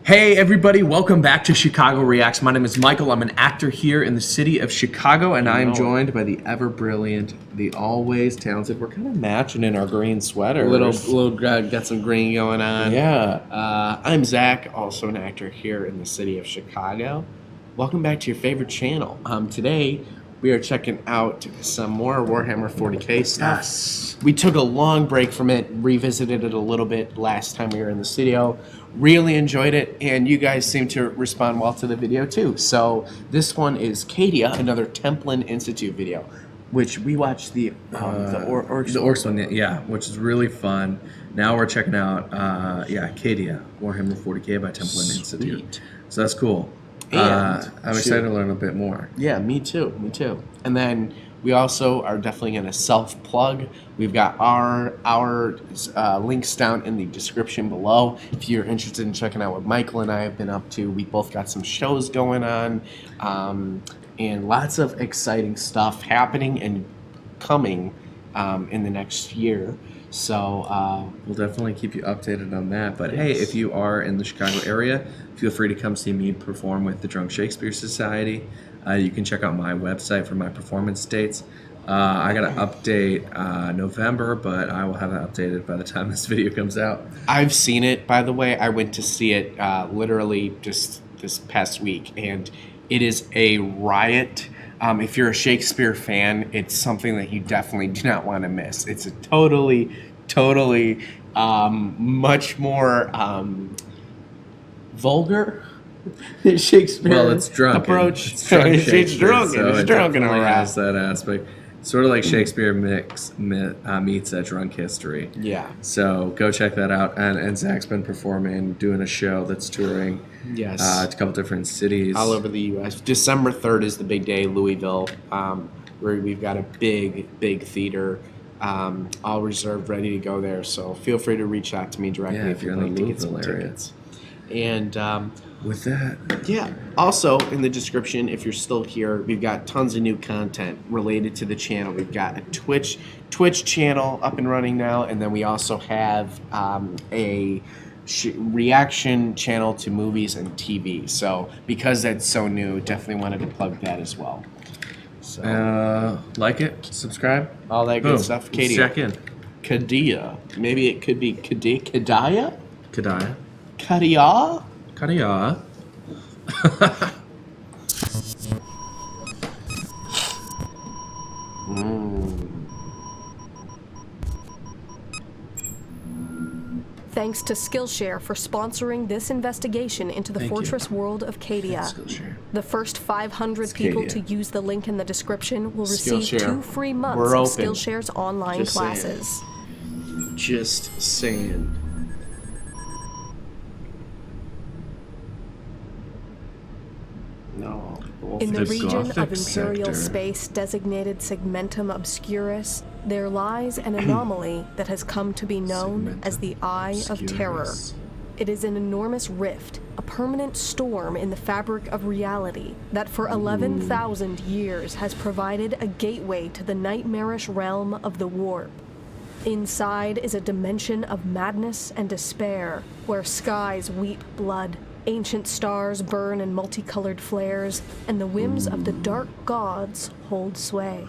Hey everybody, welcome back to Chicago Reacts. My name is Michael. I'm an actor here in the city of Chicago, and I am joined by the ever-brilliant, the always talented. We're kind of matching in our green sweaters. Little got some green going on. Yeah. I'm Zach, also an actor here in the city of Chicago. Welcome back to your favorite channel. Today, we are checking out some more Warhammer 40k stuff. Yes. We took a long break from it, revisited it a little bit last time we were in the studio. Really enjoyed it, and you guys seem to respond well to the video too. So this one is Cadia, another Templin Institute video, which we watched the Orcs one, yeah, which is really fun. Now we're checking out, Cadia, Warhammer 40k by Templin Institute. So that's cool. And I'm excited to learn a bit more. Yeah, me too. And then we also are definitely going to self-plug. We've got our links down in the description below. If you're interested in checking out what Michael and I have been up to, we both got some shows going on, and lots of exciting stuff happening and coming in the next year. So we'll definitely keep you updated on that. But hey, if you are in the Chicago area, feel free to come see me perform with the Drunk Shakespeare Society. You can check out my website for my performance dates. I got to update November, but I will have it updated by the time this video comes out. I've seen it, by the way. I went to see it literally just this past week, and it is a riot. If you're a Shakespeare fan, it's something that you definitely do not want to miss. It's a totally much more vulgar Shakespeare approach. It's drunk. It's drunk and all has that aspect. Sort of like Shakespeare meets Drunk History. Yeah. So go check that out. And Zach's been performing, doing a show that's touring. Yes. A couple different cities all over the U.S. December 3rd is the big day, Louisville, where we've got a big theater all reserved, ready to go there. So feel free to reach out to me directly if you're in the Louisville area. And with that, yeah. Also in the description, if you're still here, we've got tons of new content related to the channel. We've got a Twitch channel up and running now, and then we also have a reaction channel to movies and TV. So because that's so new, definitely wanted to plug that as well. So like it, subscribe, all that good stuff. Cadia. Check in. Cadia. Maybe it could be Cadia. Cadia. Cadia. Cadia. Thanks to Skillshare for sponsoring this investigation into the fortress world of Cadia. The first 500 people to use the link in the description will receive 2 free months of Skillshare's online classes. Just saying. No. In the region of Imperial space designated Segmentum Obscurus, there lies an anomaly that has come to be known as the Eye of Terror. It is an enormous rift, a permanent storm in the fabric of reality that for 11,000 years has provided a gateway to the nightmarish realm of the warp. Inside is a dimension of madness and despair, where skies weep blood, ancient stars burn in multicolored flares, and the whims of the dark gods hold sway.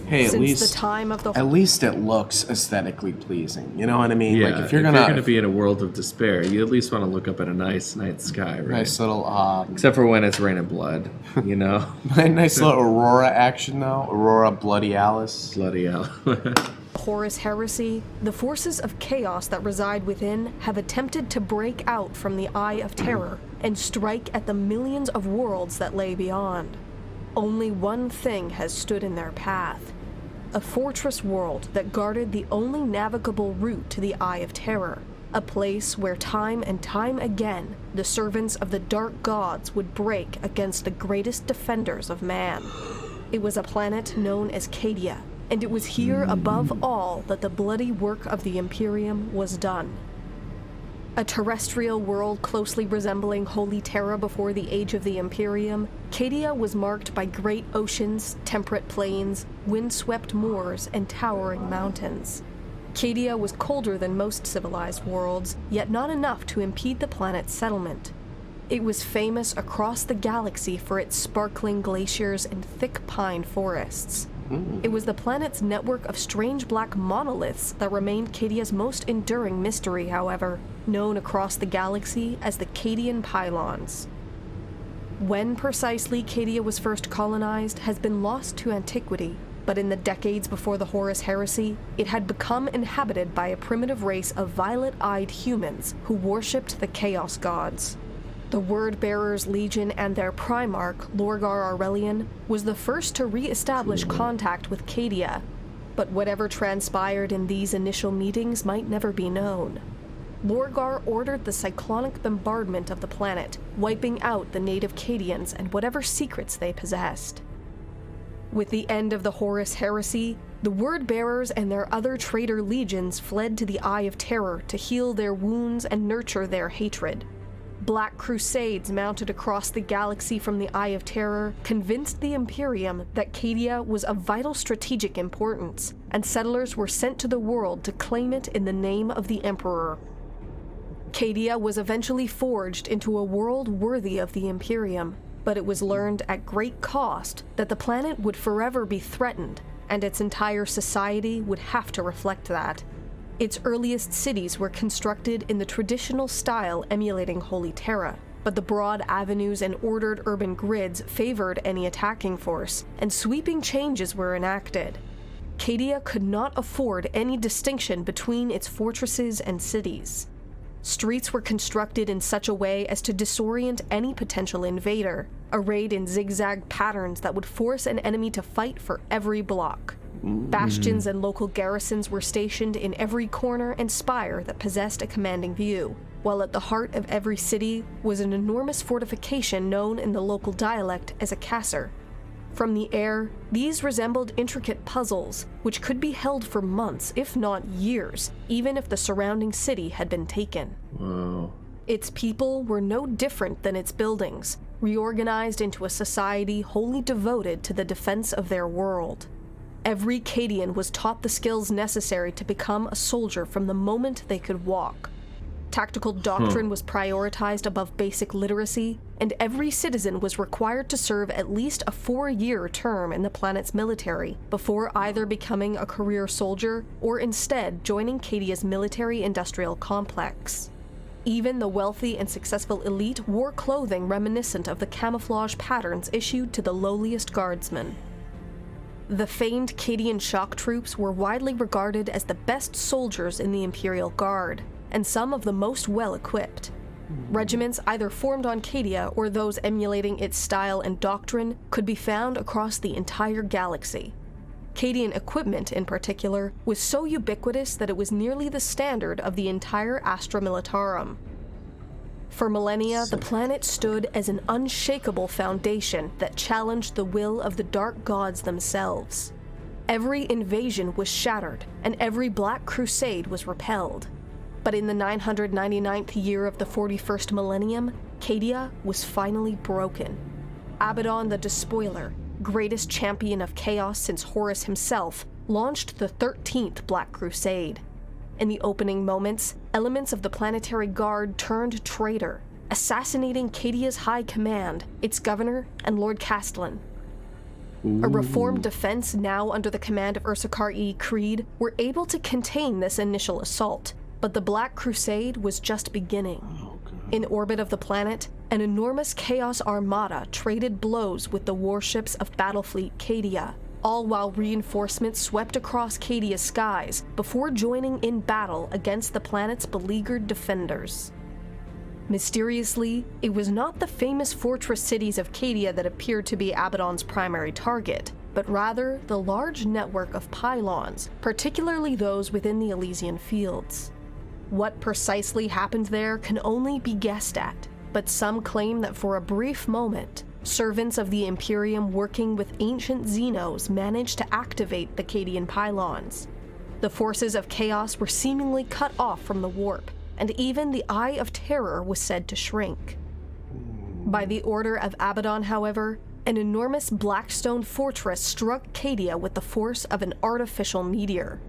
Hey, at least it looks aesthetically pleasing. You know what I mean? Yeah, like if you're going to be in a world of despair, you at least want to look up at a nice night sky, right? Nice little except for when it's raining blood, you know. Nice little Aurora action though. Aurora Bloody Alice. Bloody Alice. Horus Heresy, the forces of chaos that reside within have attempted to break out from the Eye of Terror and strike at the millions of worlds that lay beyond. Only one thing has stood in their path: a fortress world that guarded the only navigable route to the Eye of Terror, a place where time and time again the servants of the dark gods would break against the greatest defenders of man. It was a planet known as Cadia, and it was here above all that the bloody work of the Imperium was done. A terrestrial world closely resembling Holy Terra before the age of the Imperium, Cadia was marked by great oceans, temperate plains, windswept moors, and towering mountains. Cadia was colder than most civilized worlds, yet not enough to impede the planet's settlement. It was famous across the galaxy for its sparkling glaciers and thick pine forests. It was the planet's network of strange black monoliths that remained Cadia's most enduring mystery, however, known across the galaxy as the Cadian Pylons. When precisely Cadia was first colonized has been lost to antiquity, but in the decades before the Horus Heresy, it had become inhabited by a primitive race of violet-eyed humans who worshipped the Chaos Gods. The Word-Bearers Legion and their Primarch, Lorgar Aurelian, was the first to re-establish contact with Cadia, but whatever transpired in these initial meetings might never be known. Lorgar ordered the cyclonic bombardment of the planet, wiping out the native Cadians and whatever secrets they possessed. With the end of the Horus Heresy, the Word-Bearers and their other traitor legions fled to the Eye of Terror to heal their wounds and nurture their hatred. Black crusades mounted across the galaxy from the Eye of Terror convinced the Imperium that Cadia was of vital strategic importance, and settlers were sent to the world to claim it in the name of the Emperor. Cadia was eventually forged into a world worthy of the Imperium, but it was learned at great cost that the planet would forever be threatened, and its entire society would have to reflect that. Its earliest cities were constructed in the traditional style emulating Holy Terra, but the broad avenues and ordered urban grids favored any attacking force, and sweeping changes were enacted. Cadia could not afford any distinction between its fortresses and cities. Streets were constructed in such a way as to disorient any potential invader, arrayed in zigzag patterns that would force an enemy to fight for every block. Bastions and local garrisons were stationed in every corner and spire that possessed a commanding view, while at the heart of every city was an enormous fortification known in the local dialect as a casser. From the air, these resembled intricate puzzles, which could be held for months, if not years, even if the surrounding city had been taken. Whoa. Its people were no different than its buildings, reorganized into a society wholly devoted to the defense of their world. Every Cadian was taught the skills necessary to become a soldier from the moment they could walk. Tactical doctrine was prioritized above basic literacy, and every citizen was required to serve at least a 4-year term in the planet's military before either becoming a career soldier or instead joining Cadia's military-industrial complex. Even the wealthy and successful elite wore clothing reminiscent of the camouflage patterns issued to the lowliest guardsmen. The famed Cadian shock troops were widely regarded as the best soldiers in the Imperial Guard, and some of the most well-equipped. Regiments either formed on Cadia or those emulating its style and doctrine could be found across the entire galaxy. Cadian equipment, in particular, was so ubiquitous that it was nearly the standard of the entire Astra Militarum. For millennia, the planet stood as an unshakable foundation that challenged the will of the dark gods themselves. Every invasion was shattered, and every Black Crusade was repelled. But in the 999th year of the 41st millennium, Cadia was finally broken. Abaddon the Despoiler, greatest champion of chaos since Horus himself, launched the 13th Black Crusade. In the opening moments, elements of the Planetary Guard turned traitor, assassinating Cadia's high command, its governor, and Lord Castellan. A reformed defense now under the command of Ursukar E. Creed were able to contain this initial assault, but the Black Crusade was just beginning. In orbit of the planet, an enormous Chaos Armada traded blows with the warships of Battlefleet Cadia, all while reinforcements swept across Cadia's skies before joining in battle against the planet's beleaguered defenders. Mysteriously, it was not the famous fortress cities of Cadia that appeared to be Abaddon's primary target, but rather the large network of pylons, particularly those within the Elysian Fields. What precisely happened there can only be guessed at, but some claim that for a brief moment, servants of the Imperium working with ancient Xenos managed to activate the Cadian pylons. The forces of chaos were seemingly cut off from the warp, and even the Eye of Terror was said to shrink. By the order of Abaddon, however, an enormous blackstone fortress struck Cadia with the force of an artificial meteor.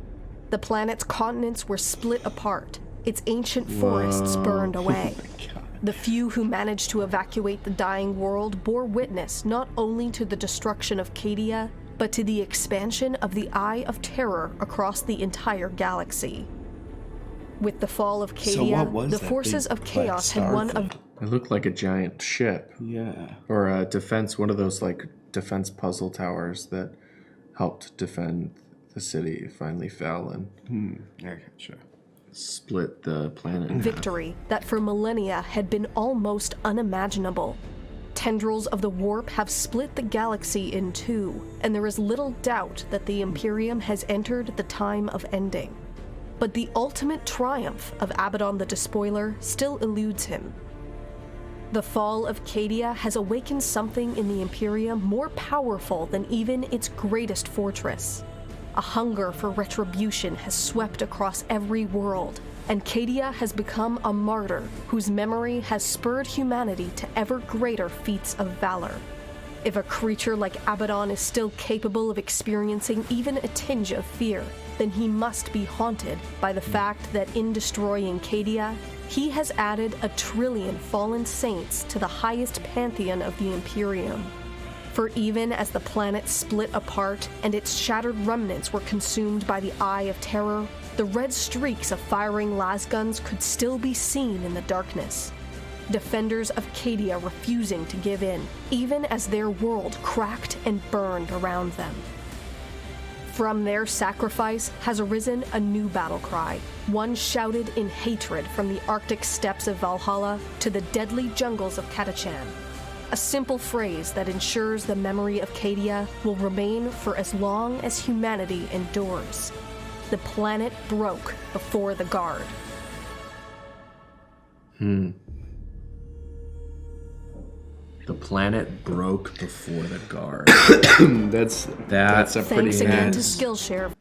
The planet's continents were split apart, its ancient forests burned away. The few who managed to evacuate the dying world bore witness not only to the destruction of Cadia, but to the expansion of the Eye of Terror across the entire galaxy. With the fall of Cadia, the forces of chaos had won a... It looked like a giant ship. Yeah. Or a defense, one of those like defense puzzle towers that helped defend the city finally fell and split the planet in half. victory that for millennia had been almost unimaginable. Tendrils of the warp have split the galaxy in two, and there is little doubt that the Imperium has entered the time of ending. But the ultimate triumph of Abaddon the Despoiler still eludes him. The fall of Cadia has awakened something in the Imperium more powerful than even its greatest fortress. A hunger for retribution has swept across every world, and Cadia has become a martyr whose memory has spurred humanity to ever greater feats of valor. If a creature like Abaddon is still capable of experiencing even a tinge of fear, then he must be haunted by the fact that in destroying Cadia, he has added 1 trillion fallen saints to the highest pantheon of the Imperium. For even as the planet split apart and its shattered remnants were consumed by the Eye of Terror, the red streaks of firing lasguns could still be seen in the darkness. Defenders of Cadia refusing to give in, even as their world cracked and burned around them. From their sacrifice has arisen a new battle cry, one shouted in hatred from the Arctic steppes of Valhalla to the deadly jungles of Catachan. A simple phrase that ensures the memory of Cadia will remain for as long as humanity endures. The planet broke before the guard. The planet broke before the guard. That's a pretty Thanks again to badass. Skillshare.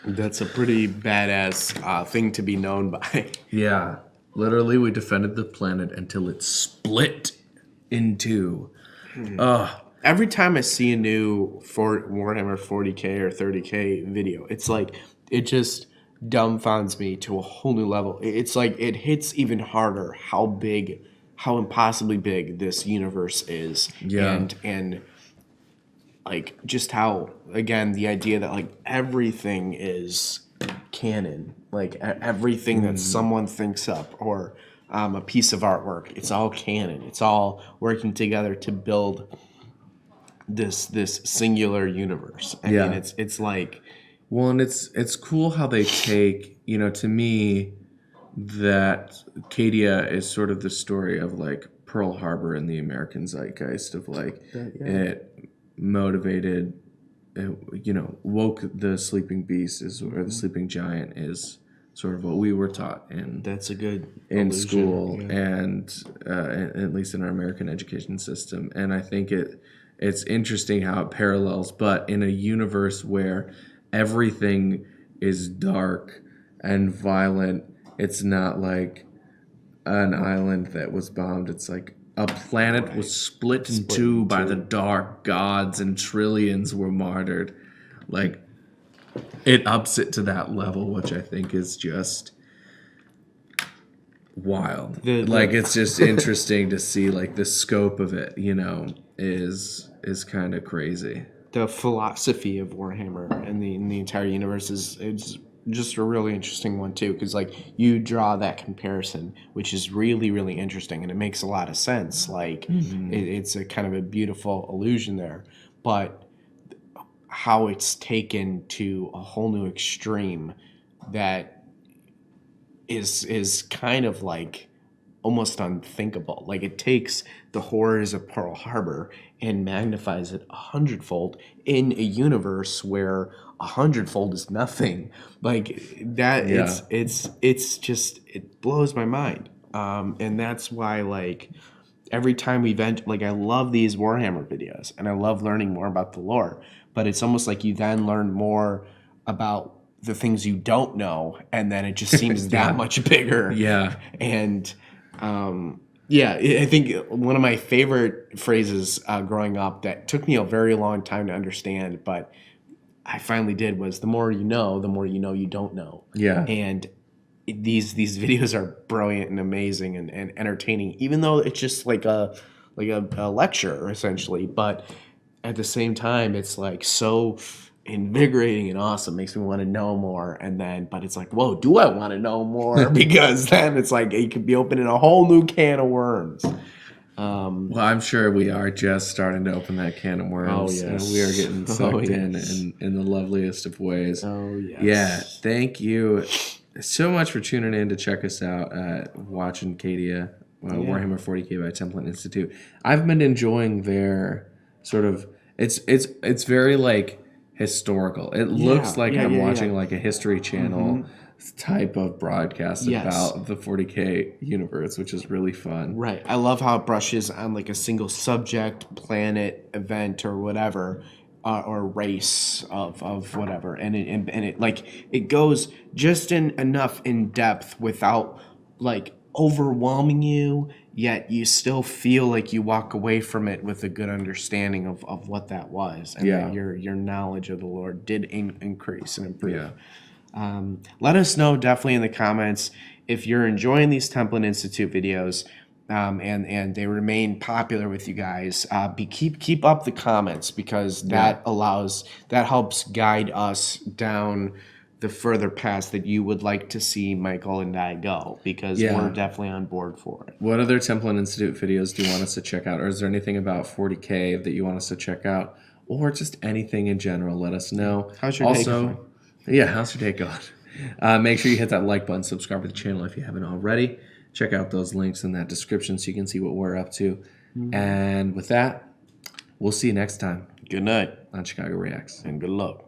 That's a pretty badass thing to be known by. Yeah. Literally, we defended the planet until it split in two. Every time I see a new Warhammer 40k or 30k video, it's like it just dumbfounds me to a whole new level. It's like it hits even harder how impossibly big this universe is. Yeah. And like just how, again, the idea that like everything is canon, like everything that someone thinks up or a piece of artwork, it's all canon. It's all working together to build this singular universe. I mean, it's like, Well, and it's cool how they take, to me, that Cadia is sort of the story of like Pearl Harbor in the American zeitgeist of like it motivated, woke the sleeping beast or the sleeping giant is sort of what we were taught in that's a good in illusion. school Yeah. and at least in our American education system. And I think it's interesting how it parallels, but in a universe where everything is dark and violent. It's not like an island that was bombed. It's like a planet was split in two by the dark gods and trillions were martyred. Like, it ups it to that level, which I think is just wild. It's just interesting to see, like, the scope of it, is kind of crazy. The philosophy of Warhammer and the entire universe is just a really interesting one too, because like you draw that comparison, which is really, really interesting, and it makes a lot of sense. Like it's a kind of a beautiful illusion there, but how it's taken to a whole new extreme that is kind of like almost unthinkable. Like it takes the horrors of Pearl Harbor and magnifies it 100-fold in a universe where 100-fold is nothing. Like that, it's just, it blows my mind. And that's why, like, every time we vent, like, I love these Warhammer videos and I love learning more about the lore, but it's almost like you then learn more about the things you don't know, and then it just seems that much bigger. Yeah. And I think one of my favorite phrases growing up that took me a very long time to understand, but I finally did was the more you know you don't know. Yeah. And these videos are brilliant and amazing and entertaining, even though it's just like a lecture essentially. But at the same time, it's like so invigorating and awesome, makes me want to know more. And then, but it's like, whoa, do I want to know more? Because then it's like you could be opening a whole new can of worms. Well, I'm sure we are just starting to open that can of worms. Oh, yes. And we are getting sucked yes. in the loveliest of ways. Oh yes. Yeah, thank you so much for tuning in to check us out at watching Cadia, Warhammer 40K by Templin Institute. I've been enjoying their sort of it's very like historical. It looks like I'm watching like a History Channel type of broadcast about the 40K universe, which is really fun. Right. I love how it brushes on like a single subject, planet, event, or whatever, or race of whatever, and it like it goes just enough in depth without like overwhelming you, yet you still feel like you walk away from it with a good understanding of what that was, and that your knowledge of the Lord did increase and improve. Yeah. Let us know definitely in the comments if you're enjoying these Templin Institute videos, and they remain popular with you guys. Keep up the comments, because that helps guide us down the further paths that you would like to see Michael and I go, because we're definitely on board for it. What other Templin Institute videos do you want us to check out? Or is there anything about 40K that you want us to check out? Or just anything in general, let us know. How's your day going? Yeah, how's your day going? Make sure you hit that like button, subscribe to the channel if you haven't already. Check out those links in that description so you can see what we're up to. And with that, we'll see you next time Good night on Chicago Reacts. and good luck.